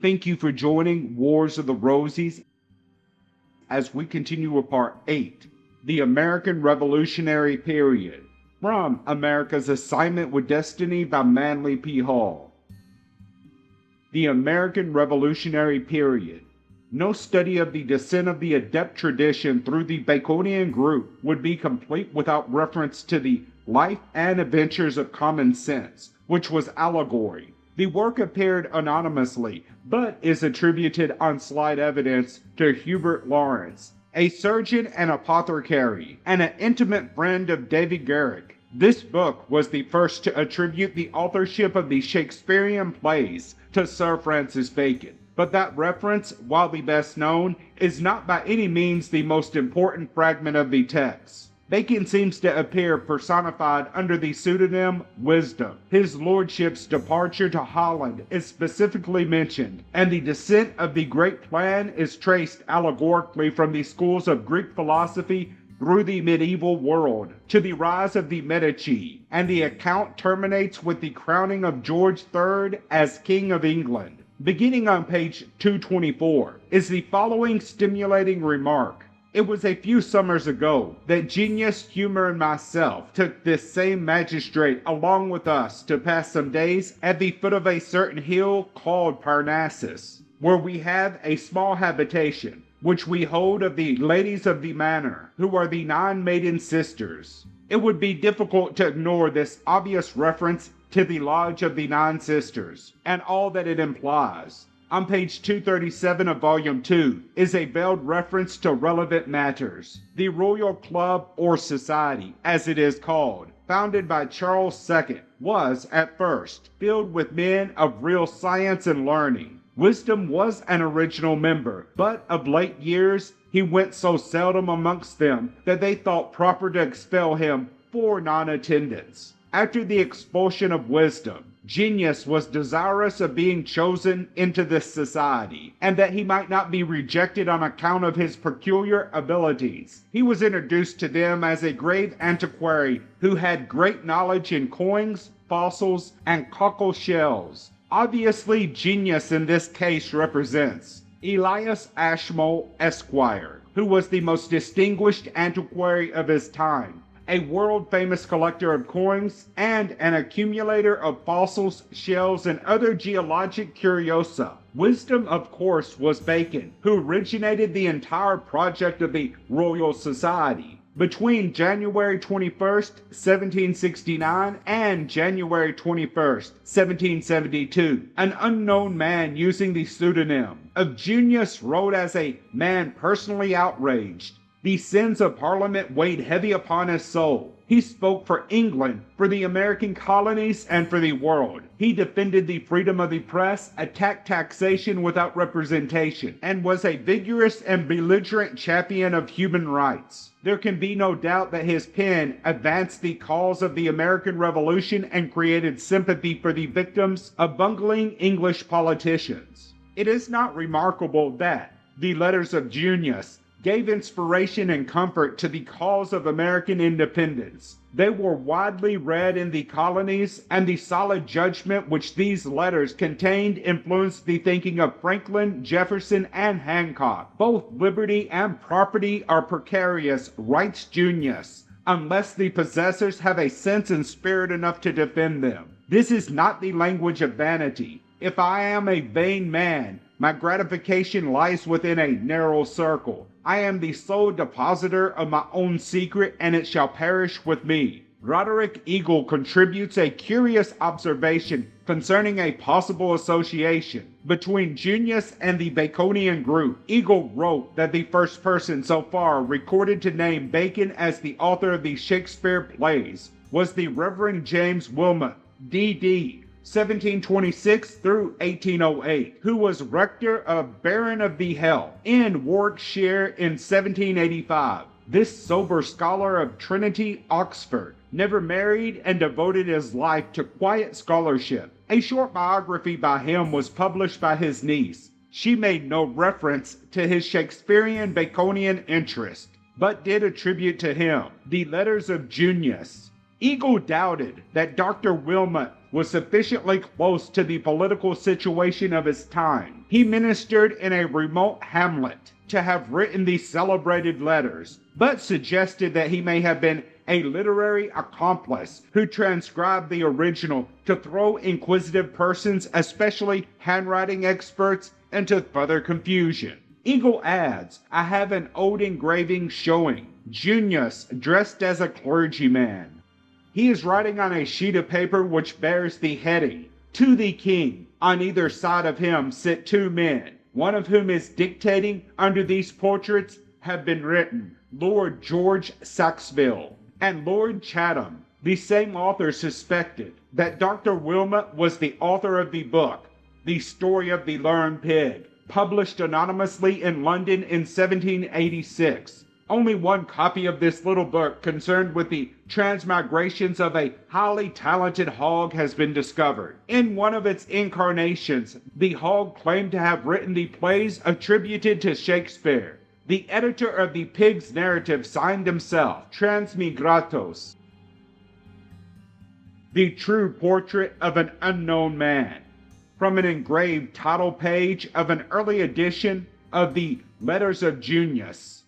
Thank you for joining Wars of the Rosies as we continue with Part 8, The American Revolutionary Period, from America's Assignment with Destiny by Manly P. Hall. The American Revolutionary Period. No study of the descent of the adept tradition through the Baconian group would be complete without reference to the Life and Adventures of Common Sense, which was allegory. The work appeared anonymously, but is attributed on slight evidence to Herbert Lawrence, a surgeon and apothecary, and an intimate friend of David Garrick. This book was the first to attribute the authorship of the Shakespearean plays to Sir Francis Bacon. But that reference, while the best known, is not by any means the most important fragment of the text. Bacon seems to appear personified under the pseudonym Wisdom. His lordship's departure to Holland is specifically mentioned, and the descent of the Great Plan is traced allegorically from the schools of Greek philosophy through the medieval world to the rise of the Medici, and the account terminates with the crowning of George III as King of England. Beginning on page 224 is the following stimulating remark. It was a few summers ago that Genius, Humor, and myself took this same magistrate along with us to pass some days at the foot of a certain hill called Parnassus, where we have a small habitation, which we hold of the ladies of the manor, who are the 9 maiden sisters. It would be difficult to ignore this obvious reference to the Lodge of the 9 Sisters, and all that it implies. On page 237 of Volume 2 is a veiled reference to relevant matters. The Royal Club, or Society, as it is called, founded by Charles II, was, at first, filled with men of real science and learning. Wisdom was an original member, but of late years he went so seldom amongst them that they thought proper to expel him for non-attendance. After the expulsion of Wisdom, Genius was desirous of being chosen into this society, and that he might not be rejected on account of his peculiar abilities. He was introduced to them as a grave antiquary who had great knowledge in coins, fossils, and cockle shells. Obviously, Genius in this case represents Elias Ashmole, Esquire, who was the most distinguished antiquary of his time, a world-famous collector of coins, and an accumulator of fossils, shells, and other geologic curiosa. Wisdom, of course, was Bacon, who originated the entire project of the Royal Society. Between January 21st, 1769 and January 21st, 1772, an unknown man using the pseudonym of Junius wrote as a man personally outraged. The sins of Parliament weighed heavy upon his soul. He spoke for England, for the American colonies, and for the world. He defended the freedom of the press, attacked taxation without representation, and was a vigorous and belligerent champion of human rights. There can be no doubt that his pen advanced the cause of the American Revolution and created sympathy for the victims of bungling English politicians. It is not remarkable that the letters of Junius gave inspiration and comfort to the cause of American independence. They were widely read in the colonies, and the solid judgment which these letters contained influenced the thinking of Franklin, Jefferson, and Hancock. Both liberty and property are precarious, writes Junius, unless the possessors have a sense and spirit enough to defend them. This is not the language of vanity. If I am a vain man, my gratification lies within a narrow circle. I am the sole depositor of my own secret, and it shall perish with me. Roderick Eagle contributes a curious observation concerning a possible association between Junius and the Baconian group. Eagle wrote that the first person so far recorded to name Bacon as the author of the Shakespeare plays was the Reverend James Wilmot, D.D., 1726 through 1808, who was rector of Baron of the Hell in Warwickshire in 1785. This sober scholar of Trinity, Oxford, never married and devoted his life to quiet scholarship. A short biography by him was published by his niece. She made no reference to his Shakespearean Baconian interest, but did attribute to him the letters of Junius. Eagle doubted that Dr. Wilmot was sufficiently close to the political situation of his time. He ministered in a remote hamlet to have written these celebrated letters, but suggested that he may have been a literary accomplice who transcribed the original to throw inquisitive persons, especially handwriting experts, into further confusion. Eagle adds, I have an old engraving showing Junius dressed as a clergyman. He is writing on a sheet of paper which bears the heading, To the King. On either side of him sit two men, one of whom is dictating. Under these portraits have been written Lord George Saxville and Lord Chatham. The same author suspected that Dr. Wilmot was the author of the book, The Story of the Learned Pig, published anonymously in London in 1786. Only one copy of this little book concerned with the transmigrations of a highly talented hog has been discovered. In one of its incarnations, the hog claimed to have written the plays attributed to Shakespeare. The editor of the pig's narrative signed himself, Transmigratos. The true portrait of an unknown man. From an engraved title page of an early edition of the Letters of Junius.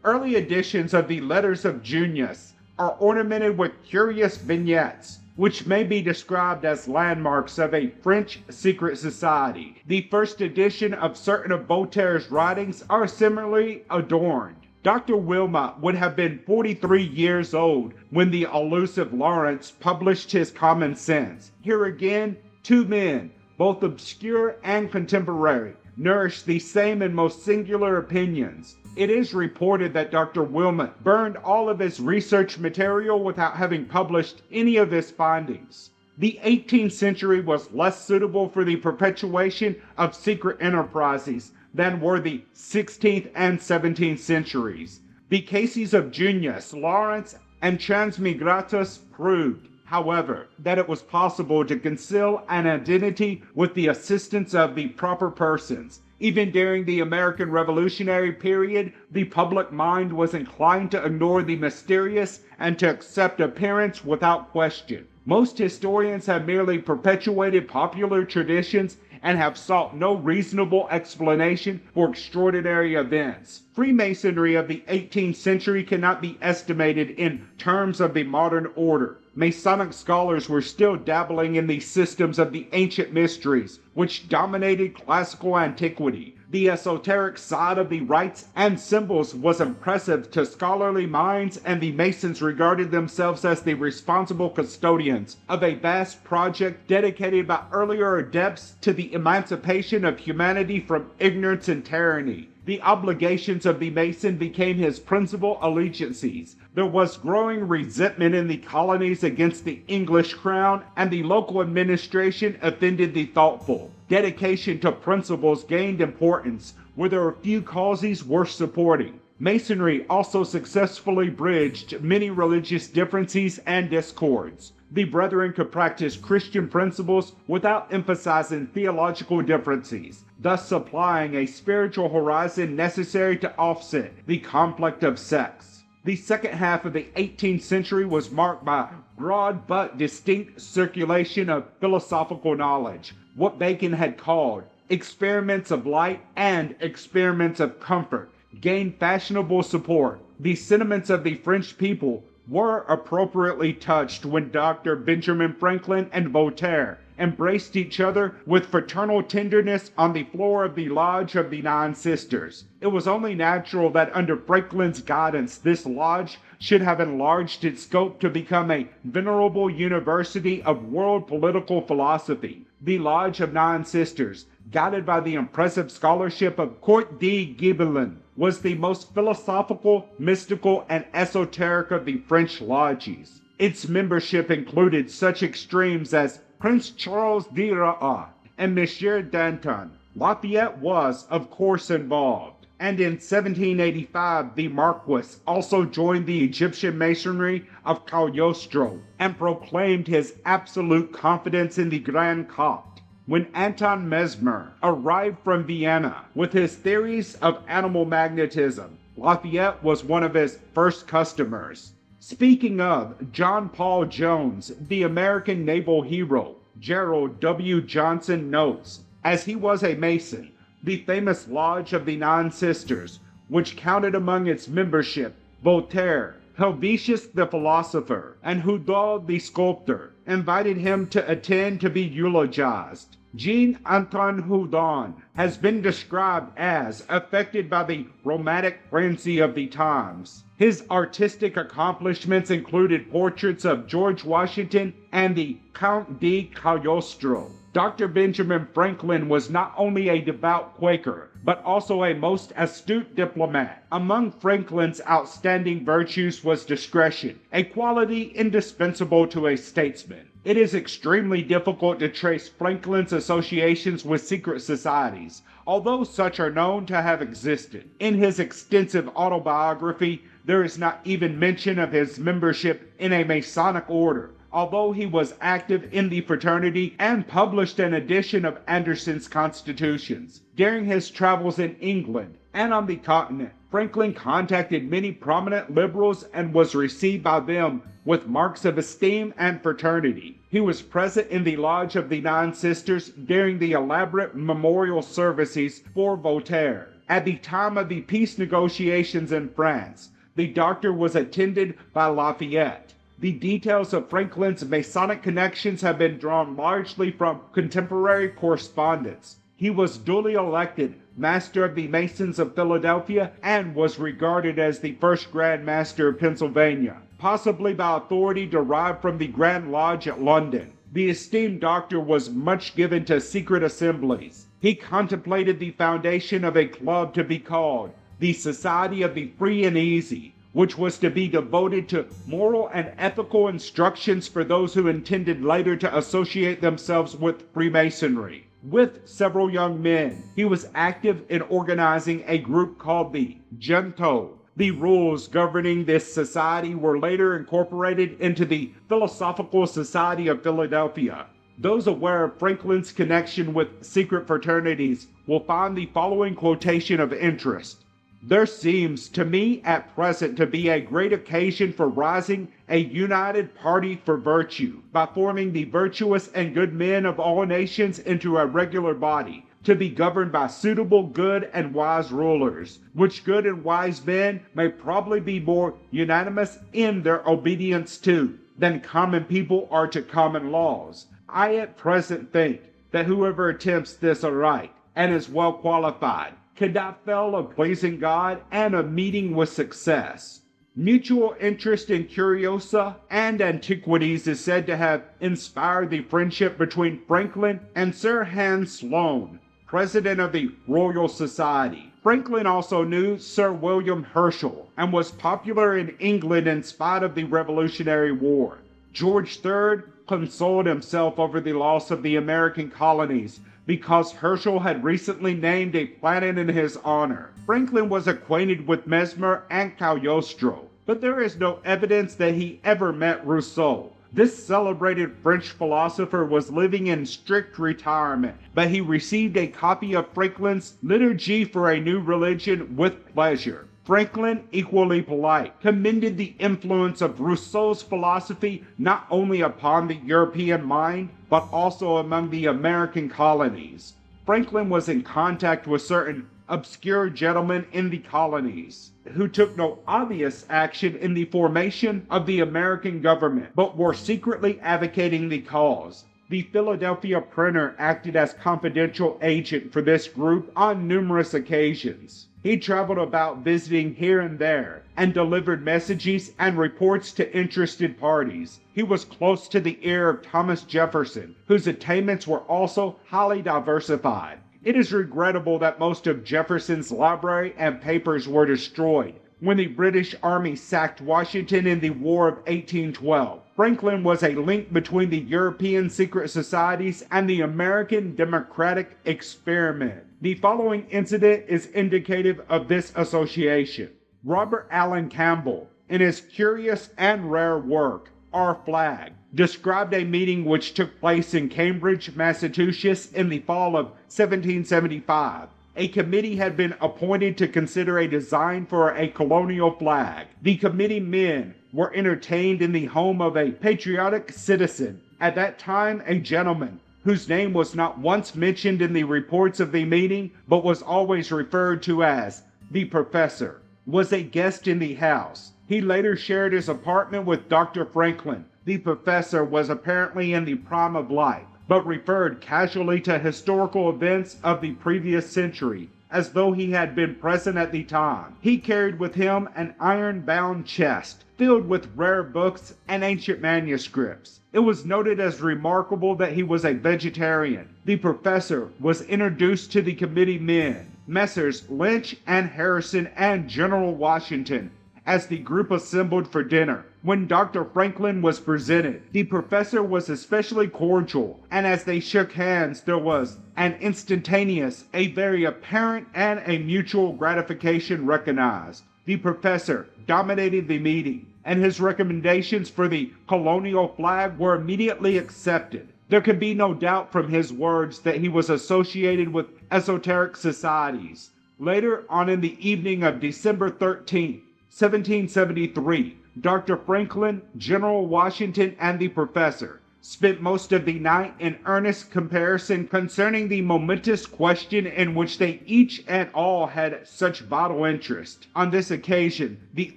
Early editions of the Letters of Junius are ornamented with curious vignettes, which may be described as landmarks of a French secret society. The first edition of certain of Voltaire's writings are similarly adorned. Dr. Wilmot would have been 43 years old when the elusive Lawrence published his Common Sense. Here again, two men, both obscure and contemporary, nourish the same and most singular opinions. It is reported that Dr. Wilmot burned all of his research material without having published any of his findings. The 18th century was less suitable for the perpetuation of secret enterprises than were the 16th and 17th centuries. The cases of Junius, Lawrence, and Transmigratus proved, however, that it was possible to conceal an identity with the assistance of the proper persons. Even during the American Revolutionary period, the public mind was inclined to ignore the mysterious and to accept appearance without question. Most historians have merely perpetuated popular traditions and have sought no reasonable explanation for extraordinary events. Freemasonry of the 18th century cannot be estimated in terms of the modern order. Masonic scholars were still dabbling in the systems of the ancient mysteries, which dominated classical antiquity. The esoteric side of the rites and symbols was impressive to scholarly minds, and the Masons regarded themselves as the responsible custodians of a vast project dedicated by earlier adepts to the emancipation of humanity from ignorance and tyranny. The obligations of the Mason became his principal allegiances. There was growing resentment in the colonies against the English crown, and the local administration offended the thoughtful. Dedication to principles gained importance, where there were few causes worth supporting. Masonry also successfully bridged many religious differences and discords. The brethren could practice Christian principles without emphasizing theological differences, thus supplying a spiritual horizon necessary to offset the conflict of sects. The second half of the 18th century was marked by broad but distinct circulation of philosophical knowledge, what Bacon had called experiments of light and experiments of comfort, gained fashionable support. The sentiments of the French people were appropriately touched when Dr. Benjamin Franklin and Voltaire embraced each other with fraternal tenderness on the floor of the Lodge of the Nine Sisters. It was only natural that under Franklin's guidance this lodge should have enlarged its scope to become a venerable university of world political philosophy. The Lodge of Nine Sisters, guided by the impressive scholarship of Court de Gibelin, was the most philosophical, mystical, and esoteric of the French lodges. Its membership included such extremes as Prince Charles de Raat and Monsieur Danton. Lafayette was, of course, involved, and in 1785 the Marquis also joined the Egyptian masonry of Cagliostro and proclaimed his absolute confidence in the Grand Copt. When Anton Mesmer arrived from Vienna with his theories of animal magnetism, Lafayette was one of his first customers. Speaking of John Paul Jones, the American naval hero, Gerald W. Johnson notes, as he was a Mason, the famous Lodge of the Nine Sisters, which counted among its membership Voltaire, Helvetius the philosopher, and Houdon the sculptor, invited him to attend to be eulogized. Jean-Antoine Houdon has been described as affected by the romantic frenzy of the times. His artistic accomplishments included portraits of George Washington and the Count de Cagliostro. Dr. Benjamin Franklin was not only a devout Quaker, but also a most astute diplomat. Among Franklin's outstanding virtues was discretion, a quality indispensable to a statesman. It is extremely difficult to trace Franklin's associations with secret societies, although such are known to have existed. In his extensive autobiography, there is not even mention of his membership in a Masonic order, although he was active in the fraternity and published an edition of Anderson's Constitutions. During his travels in England and on the continent, Franklin contacted many prominent liberals and was received by them with marks of esteem and fraternity. He was present in the Lodge of the Nine Sisters during the elaborate memorial services for Voltaire. At the time of the peace negotiations in France, the doctor was attended by Lafayette. The details of Franklin's Masonic connections have been drawn largely from contemporary correspondence. He was duly elected Master of the Masons of Philadelphia and was regarded as the first Grand Master of Pennsylvania, possibly by authority derived from the Grand Lodge at London. The esteemed doctor was much given to secret assemblies. He contemplated the foundation of a club to be called the Society of the Free and Easy, which was to be devoted to moral and ethical instructions for those who intended later to associate themselves with Freemasonry. With several young men, he was active in organizing a group called the Junto. The rules governing this society were later incorporated into the Philosophical Society of Philadelphia. Those aware of Franklin's connection with secret fraternities will find the following quotation of interest. There seems to me at present to be a great occasion for rising a united party for virtue, by forming the virtuous and good men of all nations into a regular body, to be governed by suitable good and wise rulers, which good and wise men may probably be more unanimous in their obedience to, than common people are to common laws. I at present think that whoever attempts this aright, and is well qualified, cannot fail of pleasing God and of meeting with success. Mutual interest in curiosa and antiquities is said to have inspired the friendship between Franklin and Sir Hans Sloane, president of the Royal Society. Franklin also knew Sir William Herschel and was popular in England in spite of the Revolutionary War. George III consoled himself over the loss of the American colonies because Herschel had recently named a planet in his honor. Franklin was acquainted with Mesmer and Cagliostro, but there is no evidence that he ever met Rousseau. This celebrated French philosopher was living in strict retirement, but he received a copy of Franklin's Liturgy for a New Religion with pleasure. Franklin, equally polite, commended the influence of Rousseau's philosophy not only upon the European mind, but also among the American colonies. Franklin was in contact with certain obscure gentlemen in the colonies, who took no obvious action in the formation of the American government, but were secretly advocating the cause. The Philadelphia printer acted as confidential agent for this group on numerous occasions. He traveled about visiting here and there and delivered messages and reports to interested parties. He was close to the ear of Thomas Jefferson, whose attainments were also highly diversified. It is regrettable that most of Jefferson's library and papers were destroyed when the British Army sacked Washington in the War of 1812. Franklin was a link between the European secret societies and the American democratic experiment. The following incident is indicative of this association. Robert Allen Campbell, in his curious and rare work, Our Flag, described a meeting which took place in Cambridge, Massachusetts in the fall of 1775. a committee had been appointed to consider a design for a colonial flag. The committee men were entertained in the home of a patriotic citizen, at that time a gentleman, whose name was not once mentioned in the reports of the meeting, but was always referred to as the professor, was a guest in the house. He later shared his apartment with Dr. Franklin. The professor was apparently in the prime of life, but referred casually to historical events of the previous century, as though he had been present at the time. He carried with him an iron-bound chest, filled with rare books and ancient manuscripts. It was noted as remarkable that he was a vegetarian. The professor was introduced to the committee men, Messrs. Lynch and Harrison and General Washington, as the group assembled for dinner. When Dr. Franklin was presented, the professor was especially cordial, and as they shook hands there was an instantaneous, a very apparent, and a mutual gratification recognized. The professor dominated the meeting, and his recommendations for the colonial flag were immediately accepted. There can be no doubt from his words that he was associated with esoteric societies. Later on in the evening of December 13th, 1773, Dr. Franklin, General Washington, and the professor spent most of the night in earnest comparison concerning the momentous question in which they each and all had such vital interest. On this occasion, the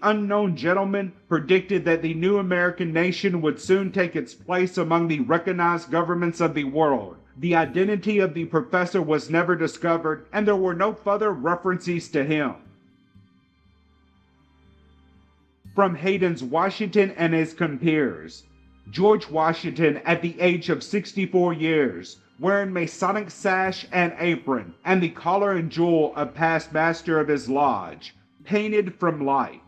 unknown gentleman predicted that the new American nation would soon take its place among the recognized governments of the world. The identity of the professor was never discovered, and there were no further references to him. From Haydn's Washington and His Compeers. George Washington, at the age of 64 years, wearing Masonic sash and apron, and the collar and jewel of past master of his lodge, painted from life.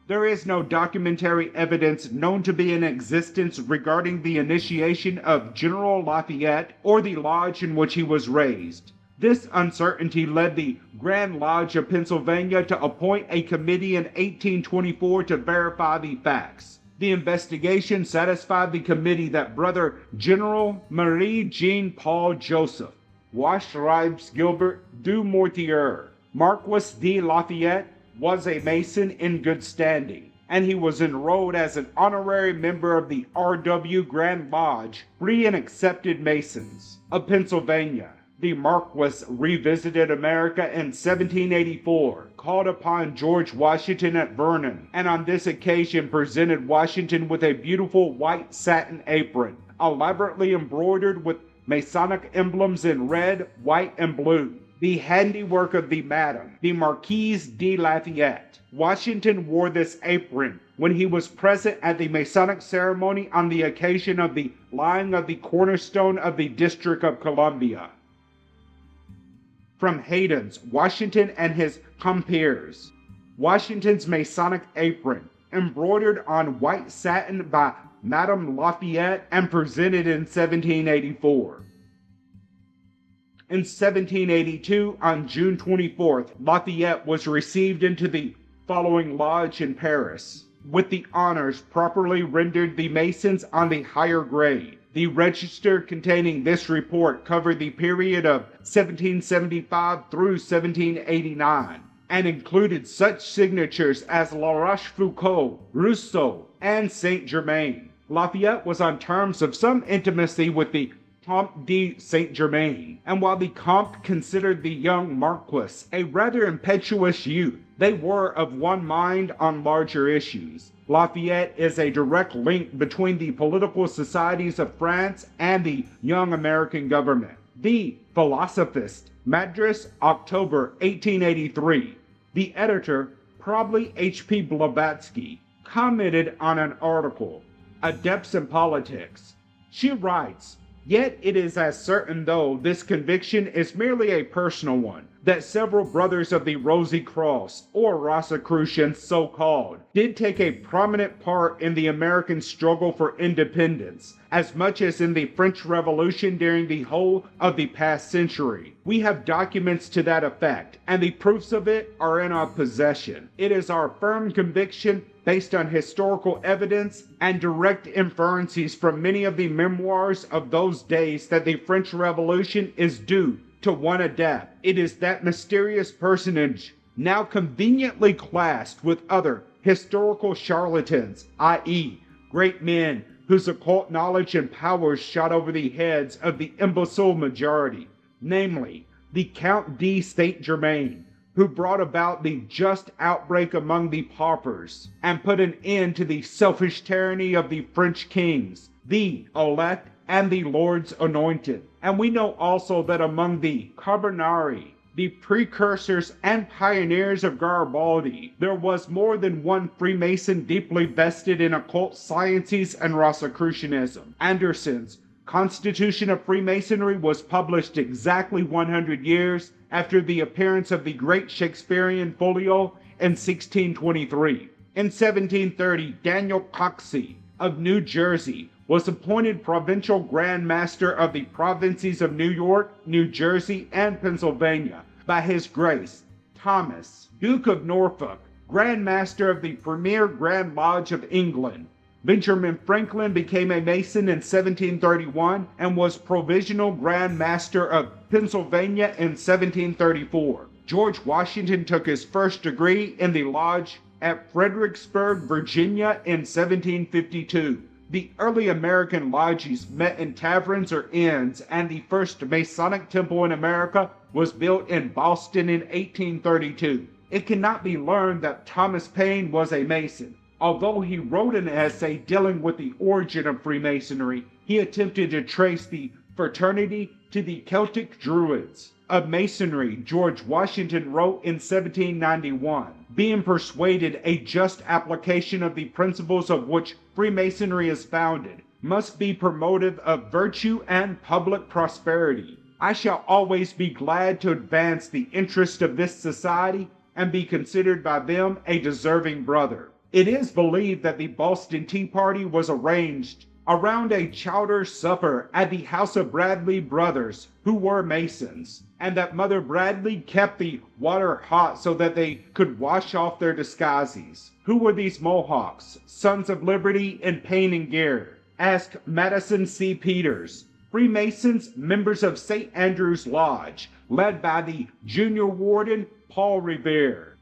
There is no documentary evidence known to be in existence regarding the initiation of General Lafayette or the lodge in which he was raised. This uncertainty led the Grand Lodge of Pennsylvania to appoint a committee in 1824 to verify the facts. The investigation satisfied the committee that Brother General Marie-Jean-Paul Joseph, Washrives Gilbert du Mortier, Marquis de Lafayette, was a Mason in good standing, and he was enrolled as an honorary member of the R.W. Grand Lodge, Free and Accepted Masons of Pennsylvania. The Marquis revisited America in 1784, called upon George Washington at Vernon, and on this occasion presented Washington with a beautiful white satin apron, elaborately embroidered with Masonic emblems in red, white, and blue, the handiwork of the Madame, the Marquise de Lafayette. Washington wore this apron when he was present at the Masonic ceremony on the occasion of the laying of the cornerstone of the District of Columbia. From Haydn's Washington and His Compeers. Washington's Masonic apron, embroidered on white satin by Madame Lafayette and presented in 1784. In 1782, on June 24th, Lafayette was received into the following lodge in Paris, with the honors properly rendered the Masons on the higher grade. The register containing this report covered the period of 1775 through 1789, and included such signatures as La Rochefoucauld, Rousseau, and Saint-Germain. Lafayette was on terms of some intimacy with the Comte de Saint-Germain, and while the Comte considered the young Marquis a rather impetuous youth, they were of one mind on larger issues. Lafayette is a direct link between the political societies of France and the young American government. The Philosophist, Madras, October 1883. The editor, probably H.P. Blavatsky, commented on an article, Adepts in Politics. She writes, "Yet it is as certain, though this conviction is merely a personal one, that several brothers of the Rosy Cross, or Rosicrucians so-called, did take a prominent part in the American struggle for independence, as much as in the French Revolution during the whole of the past century. We have documents to that effect, and the proofs of it are in our possession. It is our firm conviction, based on historical evidence and direct inferences from many of the memoirs of those days, that the French Revolution is due to one adept. It is that mysterious personage, now conveniently classed with other historical charlatans, i.e., great men whose occult knowledge and powers shot over the heads of the imbecile majority, namely, the Count de Saint Germain, who brought about the just outbreak among the paupers, and put an end to the selfish tyranny of the French kings, the elect, and the Lord's anointed. And we know also that among the Carbonari, the precursors and pioneers of Garibaldi, there was more than one Freemason deeply vested in occult sciences and Rosicrucianism. Anderson's Constitution of Freemasonry was published exactly 100 years after the appearance of the great Shakespearean folio in 1623. In 1730, Daniel Coxey of New Jersey was appointed Provincial Grand Master of the provinces of New York, New Jersey, and Pennsylvania by His Grace Thomas, Duke of Norfolk, Grand Master of the Premier Grand Lodge of England. Benjamin Franklin became a Mason in 1731 and was Provisional Grand Master of Pennsylvania in 1734. George Washington took his first degree in the lodge at Fredericksburg, Virginia in 1752. The early American lodges met in taverns or inns, and the first Masonic temple in America was built in Boston in 1832. It cannot be learned that Thomas Paine was a Mason. Although he wrote an essay dealing with the origin of Freemasonry, he attempted to trace the fraternity to the Celtic Druids. Of Masonry, George Washington wrote in 1791, being persuaded a just application of the principles of which Freemasonry is founded must be promotive of virtue and public prosperity. I shall always be glad to advance the interest of this society and be considered by them a deserving brother. It is believed that the Boston Tea Party was arranged around a chowder supper at the house of Bradley brothers, who were Masons, and that Mother Bradley kept the water hot so that they could wash off their disguises. Who were these Mohawks, Sons of Liberty and Paine and Gere? Ask Madison C. Peters. Freemasons, members of St. Andrew's Lodge, led by the junior warden, Paul Revere.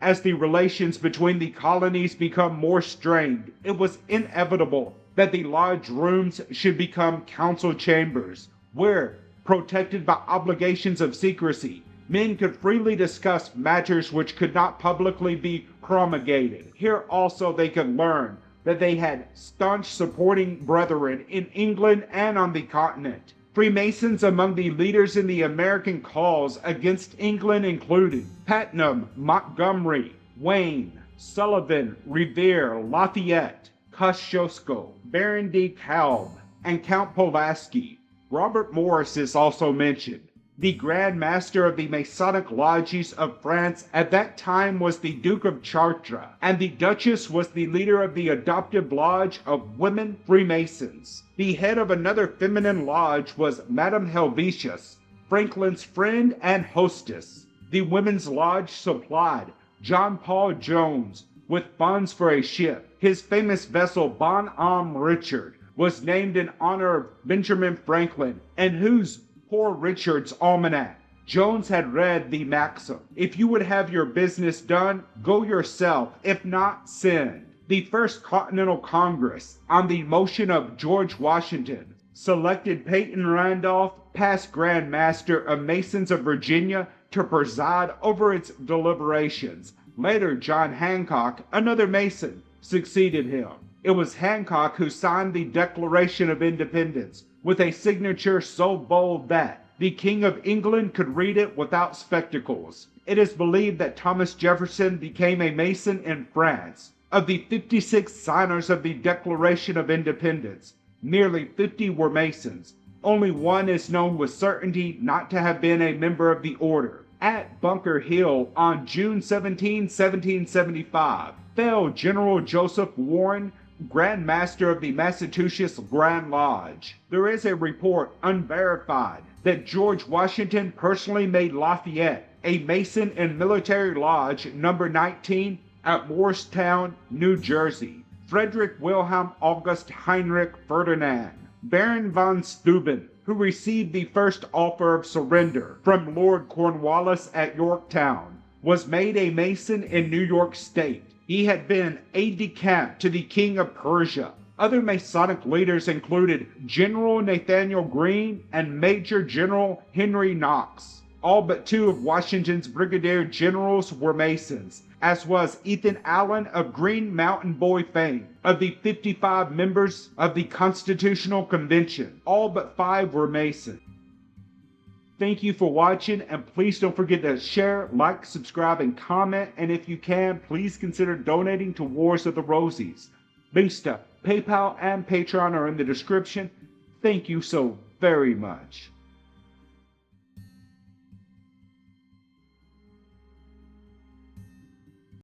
As the relations between the colonies become more strained, it was inevitable that the lodge rooms should become council chambers, where, protected by obligations of secrecy, men could freely discuss matters which could not publicly be promulgated. Here also they could learn that they had staunch supporting brethren in England and on the continent. Freemasons among the leaders in the American cause against England included Putnam, Montgomery, Wayne, Sullivan, Revere, Lafayette, Kosciuszko, Baron de Kalb, and Count Pulaski. Robert Morris is also mentioned. The Grand Master of the Masonic Lodges of France at that time was the Duke of Chartres, and the Duchess was the leader of the adoptive lodge of Women Freemasons. The head of another feminine lodge was Madame Helvetius, Franklin's friend and hostess. The Women's Lodge supplied John Paul Jones with funds for a ship. His famous vessel Bon Homme Richard was named in honor of Benjamin Franklin, and whose Poor Richard's Almanac. Jones had read the maxim, "If you would have your business done, go yourself, if not, send." The First Continental Congress, on the motion of George Washington, selected Peyton Randolph, past Grand Master of Masons of Virginia, to preside over its deliberations. Later, John Hancock, another Mason, succeeded him. It was Hancock who signed the Declaration of Independence, with a signature so bold that the King of England could read it without spectacles. It is believed that Thomas Jefferson became a Mason in France. Of the 56 signers of the Declaration of Independence, merely 50 were Masons. Only one is known with certainty not to have been a member of the order. At Bunker Hill on June 17, 1775, fell General Joseph Warren, Grand Master of the Massachusetts Grand Lodge. There is a report, unverified, that George Washington personally made Lafayette a Mason in Military Lodge number 19 at Morristown, New Jersey. Frederick Wilhelm August Heinrich Ferdinand, Baron von Steuben, who received the first offer of surrender from Lord Cornwallis at Yorktown, was made a Mason in New York State. He had been aide-de-camp to the King of Persia. Other Masonic leaders included General Nathaniel Greene and Major General Henry Knox. All but two of Washington's brigadier generals were Masons, as was Ethan Allen of Green Mountain Boy fame. Of the 55 members of the Constitutional Convention, all but 5 were Masons. Thank you for watching, and please don't forget to share, like, subscribe, and comment, and if you can, please consider donating to Wars of the Rosies. Links to PayPal and Patreon are in the description. Thank you so very much.